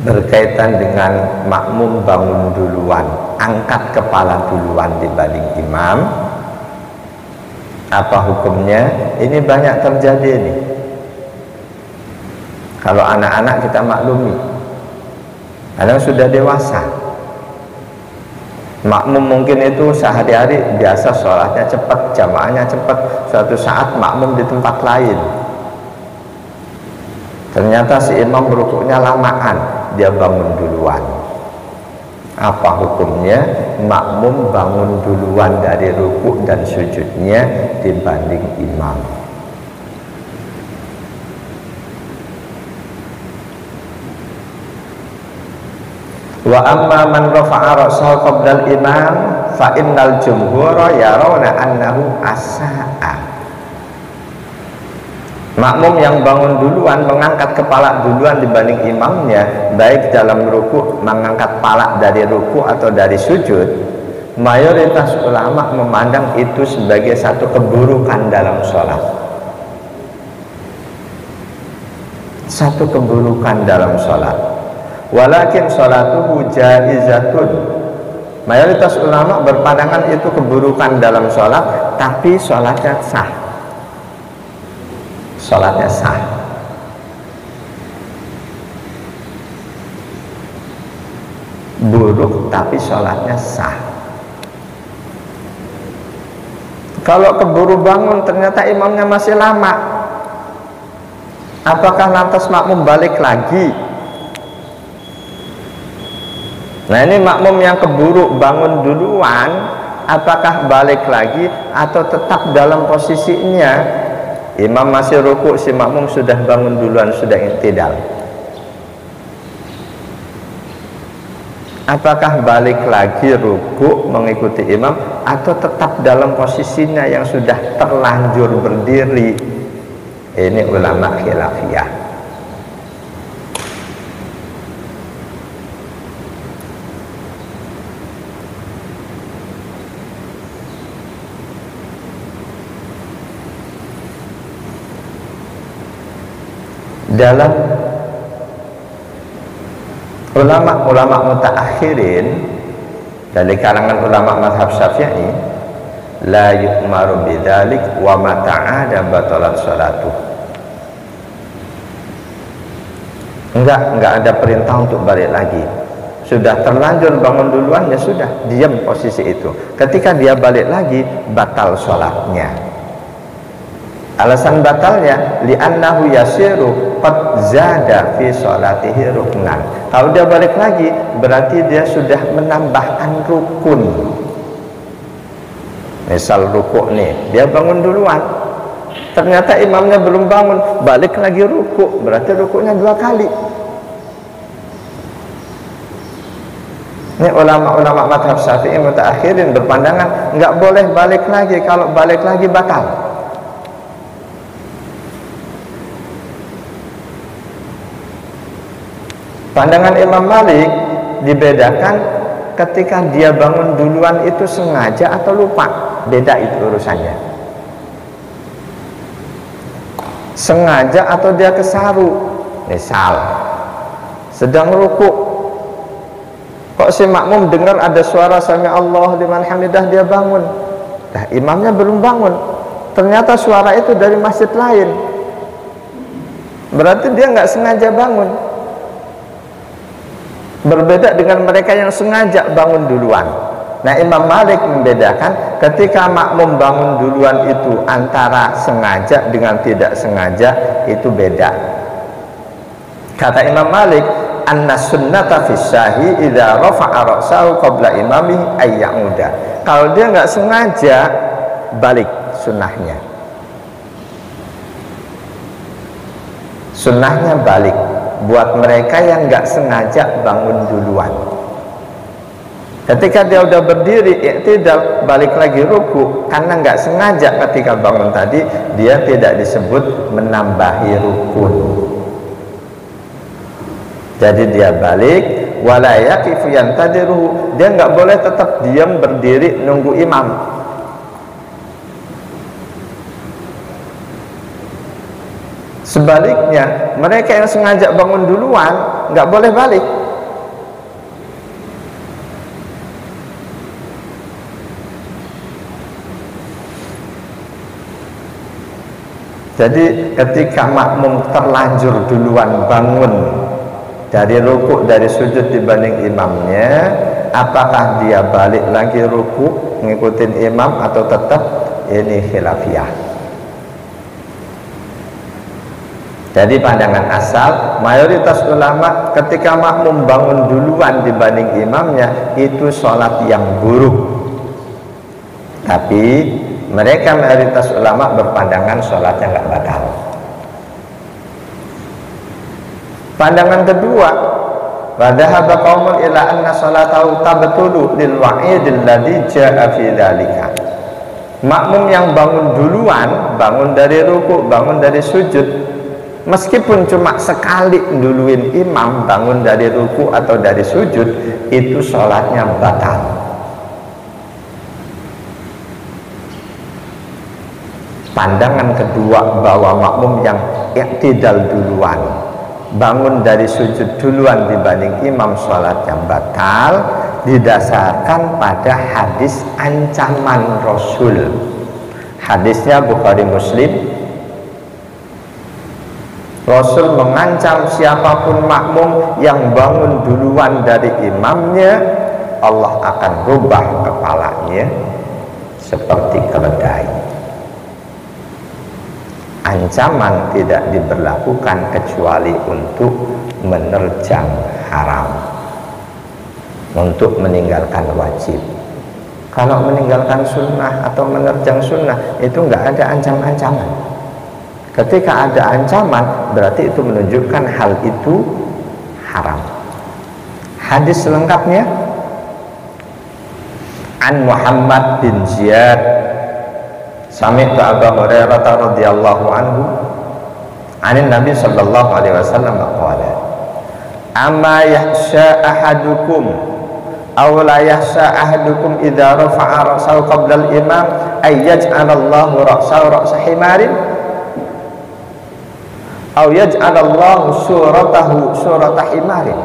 berkaitan dengan makmum bangun duluan, angkat kepala duluan dibanding imam. Apa hukumnya? Ini banyak terjadi nih. Kalau anak-anak kita maklumi, kadang sudah dewasa, makmum mungkin itu sehari-hari biasa sholatnya cepat, jamaahnya cepat. Suatu saat makmum di tempat lain, ternyata si imam rukuknya lamaan, dia bangun duluan. Apa hukumnya? Makmum bangun duluan dari rukuk dan sujudnya dibanding imam. Wa amma man rafa'a ra'sahu qabla al-imam fa innal jumhura yarawna annahu asa'a. Makmum yang bangun duluan, mengangkat kepala duluan dibanding imamnya, baik dalam ruku, mengangkat kepala dari ruku atau dari sujud, mayoritas ulama memandang itu sebagai satu keburukan dalam sholat. Satu keburukan dalam sholat. Walakin sholatuhu jaizatun. Mayoritas ulama berpandangan itu keburukan dalam sholat, tapi sholatnya sah. Sholatnya sah. Buruk tapi sholatnya sah. Kalau keburu bangun ternyata imamnya masih lama, apakah lantas makmum balik lagi? Nah, ini makmum yang keburu bangun duluan, apakah balik lagi atau tetap dalam posisinya? Imam masih rukuk, si makmum sudah bangun duluan, sudah i'tidal. Apakah balik lagi rukuk mengikuti imam atau tetap dalam posisinya yang sudah terlanjur berdiri? Ini ulama khilafiyah. Dalam ulama mutaakhirin dari kalangan ulama mazhab Syafi'i, la yu'maru bidzalik wa ma ta'ada batalat sholatuh. Enggak ada perintah untuk balik lagi. Sudah terlanjur bangun duluan, ya sudah, diam posisi itu. Ketika dia balik lagi, batal sholatnya. Alasan batalnya li'annahu yasiru qad zada fi sholatihi ruknan. Kalau dia balik lagi berarti dia sudah menambahkan rukun. Misal rukuk nih, dia bangun duluan, ternyata imamnya belum bangun, balik lagi rukuk, berarti rukuknya 2 kali. Ini ulama-ulama mazhab Syafi'i mutaakhirin berpandangan nggak boleh balik lagi, kalau balik lagi batal. Pandangan Imam Malik dibedakan ketika dia bangun duluan itu sengaja atau lupa, beda itu urusannya. Sengaja atau dia kesaru, misal sedang rukuk, kok si makmum dengar ada suara sami Allah liman hamidah, dia bangun. Nah, imamnya belum bangun, ternyata suara itu dari masjid lain, berarti dia nggak sengaja bangun. Berbeda dengan mereka yang sengaja bangun duluan. Nah, Imam Malik membedakan ketika makmum bangun duluan itu antara sengaja dengan tidak sengaja, itu beda. Kata Imam Malik, anna sunnata fi syahi idza rafa'a ra'sahu qabla imami ay ya'uda. Kalau dia nggak sengaja, balik sunnahnya. Sunnahnya balik buat mereka yang nggak sengaja bangun duluan. Ketika dia udah berdiri, i'tidal, balik lagi ruku, karena nggak sengaja ketika bangun tadi, dia tidak disebut menambahi rukun. Jadi dia balik, wala yaqifu yantadiruhu, dia nggak boleh tetap diam berdiri nunggu imam. Sebaliknya, mereka yang sengaja bangun duluan, nggak boleh balik. Jadi ketika makmum terlanjur duluan bangun dari rukuk, dari sujud dibanding imamnya, apakah dia balik lagi rukuk ngikutin imam atau tetap? Ini khilafiyah. Jadi pandangan asal mayoritas ulama ketika makmum bangun duluan dibanding imamnya itu sholat yang buruk. Tapi mereka mayoritas ulama berpandangan sholatnya nggak batal. Pandangan kedua, wa dhahaba qaumun ila anna sholatahu tabtulu lil wa'idil ladzi jaa'a fi dzalika. Makmum yang bangun duluan, bangun dari ruku, bangun dari sujud, meskipun cuma sekali duluin imam bangun dari ruku atau dari sujud, itu sholatnya batal. Pandangan kedua bahwa makmum yang i'tidal duluan, bangun dari sujud duluan dibanding imam, sholatnya batal, didasarkan pada hadis ancaman Rasul. Hadisnya Bukhari Muslim. Rasul mengancam siapapun makmum yang bangun duluan dari imamnya, Allah akan rubah kepalanya seperti keledai. Ancaman tidak diberlakukan kecuali untuk menerjang haram, untuk meninggalkan wajib. Kalau meninggalkan sunnah atau menerjang sunnah itu nggak ada ancam-ancaman. Ketika ada ancaman berarti itu menunjukkan hal itu haram. Hadis lengkapnya an Muhammad bin Ziyad sami'tu Abu Hurairah radhiyallahu anhu anin Nabi sallallahu alaihi wasallam qala amma yahsha ahadukum aw la yahsha ahadukum idza rafa'a ra'sahu qabla al-imam ay yaj'alallahu ra'sahu ra'sa himarin aw yaj'alallahu suratahu surata himarin.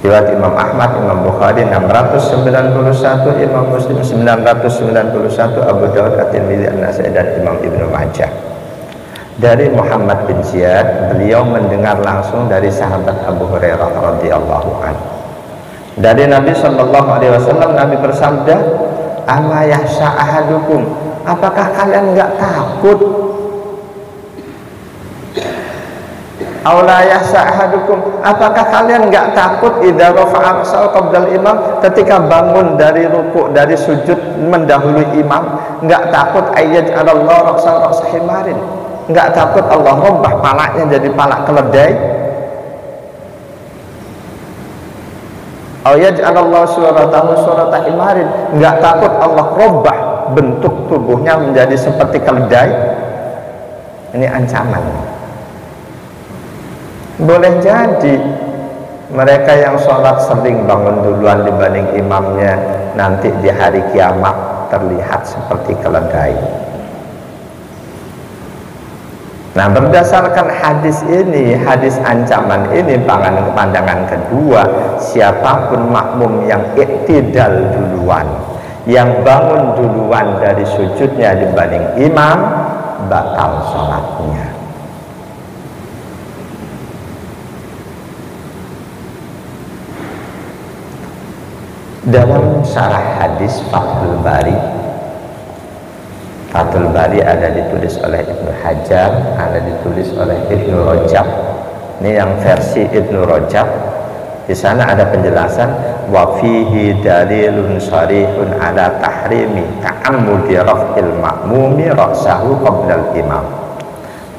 Riwayat Imam Ahmad, Imam Bukhari 691, Imam Muslim 991, Abu Dawud, At-Tirmidzi, An-Nasa'i dan Imam Ibnu Majah. Dari Muhammad bin Ziyad, beliau mendengar langsung dari sahabat Abu Hurairah radhiyallahu anhu. Dari Nabi sallallahu alaihi wasallam, Nabi bersabda, "Ama yahsha ahadukum?" Apakah kalian enggak takut? Aula yahsa ahadukum, apakah kalian enggak takut idza rafa'a ra'sahu qabla al-imam, ketika bangun dari ruku, dari sujud mendahului imam, enggak takut ayyaj'alallahu ra'sahu ra'sa himarin, enggak takut Allah rubah palanya jadi palak keledai? Aw yaj'alallahu suratahu surata himarin, enggak takut Allah rubah bentuk tubuhnya menjadi seperti keledai? Ini ancaman. Boleh jadi mereka yang sholat sering bangun duluan dibanding imamnya, nanti di hari kiamat terlihat seperti keledai. Nah, berdasarkan hadis ini, hadis ancaman ini, pandangan kedua, siapapun makmum yang iktidal duluan, yang bangun duluan dari sujudnya dibanding imam, batal sholatnya. Dalam syarah hadis Fathul Bari, Fathul Bari ada ditulis oleh Ibnu Hajar, ada ditulis oleh Ibnu Rajab. Ini yang versi Ibnu Rajab. Di sana ada penjelasan wa fihi dalilun sharihun ala tahrimi ta'ammudi raf'il ma'mumi ra'sahu qabla al-imam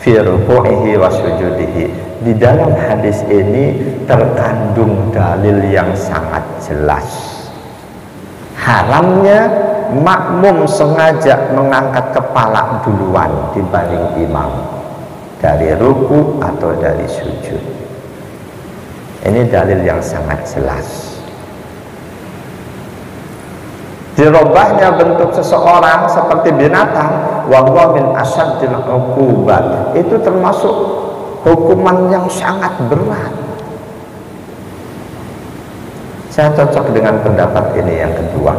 fi ruku'ihi wa sujudihi. Di dalam hadis ini terkandung dalil yang sangat jelas haramnya makmum sengaja mengangkat kepala duluan dibanding imam dari ruku atau dari sujud. Ini dalil yang sangat jelas. Dirubahnya bentuk seseorang seperti binatang, wa huwa min asyaddil uqubat, itu termasuk hukuman yang sangat berat. Saya cocok dengan pendapat ini yang kedua,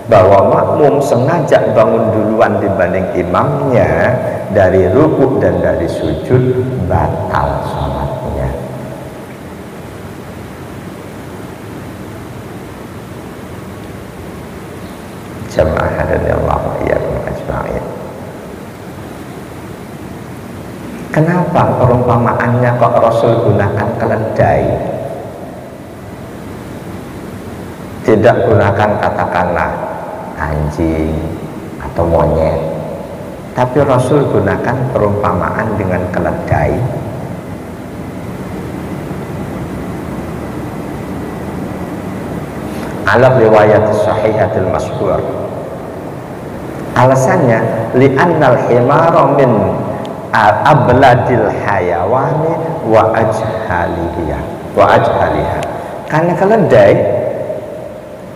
bahwa makmum sengaja bangun duluan dibanding imamnya dari rukuk dan dari sujud, batal sholatnya. Jamaah hadanillahu wa iyyakum ajma'in. Kenapa perumpamaannya kok Rasul gunakan keledai? Tidak gunakan katakanlah anjing atau monyet, tapi Rasul gunakan perumpamaan dengan keledai. Ala riwayat sahihatil masyhur. Alasannya li'annal himara min abladil hayawani wa ajhaliha. Karena keledai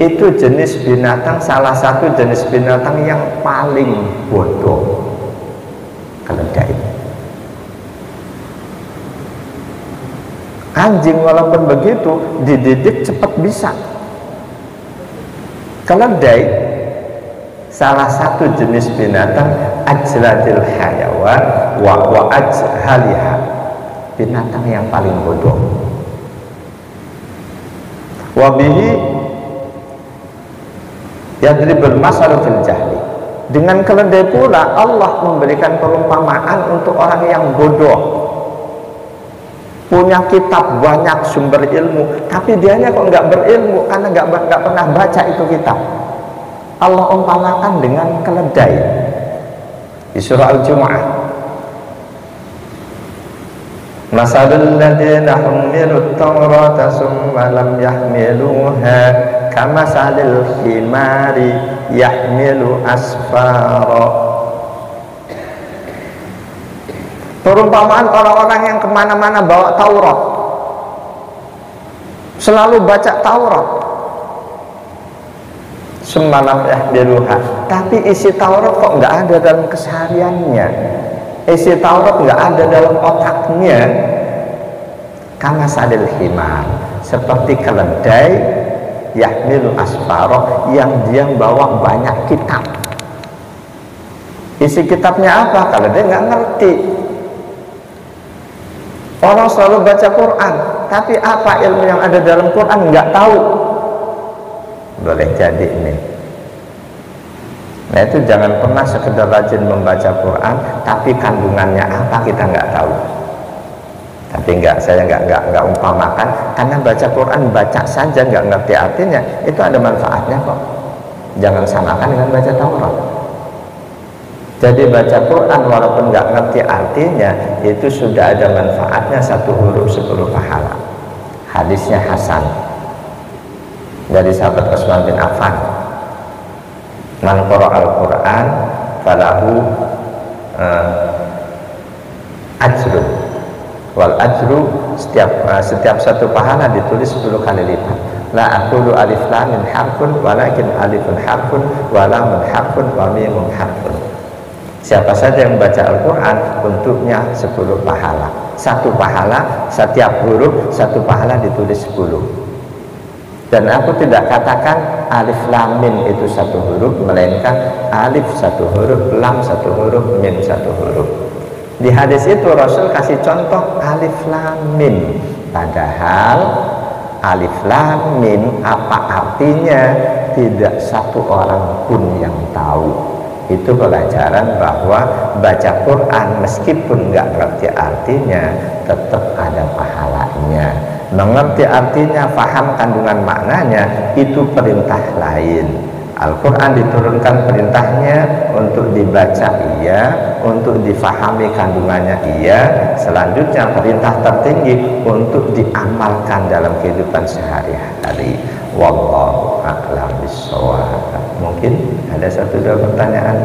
itu jenis binatang, salah satu jenis binatang yang paling bodoh. Keledai. Anjing walaupun begitu dididik cepat bisa. Keledai salah satu jenis binatang ajladil hayawan wa ajhaliha, binatang yang paling bodoh. Wabihi yadribul masalu fil jahli. Dengan keledai pula Allah memberikan perumpamaan untuk orang yang bodoh, punya kitab banyak sumber ilmu, tapi dianya kok nggak berilmu karena nggak pernah baca itu kitab. Allah umpamakan dengan keledai di surah Al-Jumu'ah. Masalul ladzina hummilut tawrata summa lam yahmiluha kamasalil himari yahmilu asfara. Perumpamaan orang-orang yang kemana-mana bawa Taurat, selalu baca Taurat, semalam yahmiluha, tapi isi Taurat kok nggak ada dalam kesehariannya, isi Taurat nggak ada dalam otaknya. Kamasalil himar, seperti keledai yahmilu asfaro, yang dia bawa banyak kitab. Isi kitabnya apa? Kalau dia nggak ngerti. Orang selalu baca Quran, tapi apa ilmu yang ada dalam Quran nggak tahu. Boleh jadi ini. Nah itu jangan pernah sekedar rajin membaca Quran, tapi kandungannya apa kita nggak tahu. Tapi saya nggak umpamakan, karena baca Quran baca saja nggak ngerti artinya, itu ada manfaatnya kok. Jangan samakan dengan baca Taurat. Jadi baca Quran walaupun nggak ngerti artinya, itu sudah ada manfaatnya, 1 huruf 10 pahala. Hadisnya Hasan dari sahabat Utsman bin Affan. Man qara'a al-Quran falahu ajrun, wal ajru, setiap satu pahala ditulis 10 kali lipat. La aqulu alif lam mim harfun walakin alifun harfun wa lamun harfun wa mimun harfun. Siapa saja yang baca Al-Quran untuknya 10 pahala. 1 pahala, setiap huruf 1 pahala ditulis 10. Dan aku tidak katakan alif lam mim itu 1 huruf, melainkan alif 1 huruf, lam 1 huruf, mim 1 huruf. Di hadis itu Rasul kasih contoh alif lam mim, padahal alif lam mim apa artinya tidak 1 orang pun yang tahu. Itu pelajaran bahwa baca Quran meskipun nggak ngerti artinya tetap ada pahalanya. Mengerti artinya, paham kandungan maknanya, itu perintah lain. Al-Quran diturunkan perintahnya untuk dibaca iya, untuk difahami kandungannya iya. Selanjutnya perintah tertinggi untuk diamalkan dalam kehidupan sehari-hari. Wallahu a'lam bishawab. Mungkin ada 1-2 pertanyaan.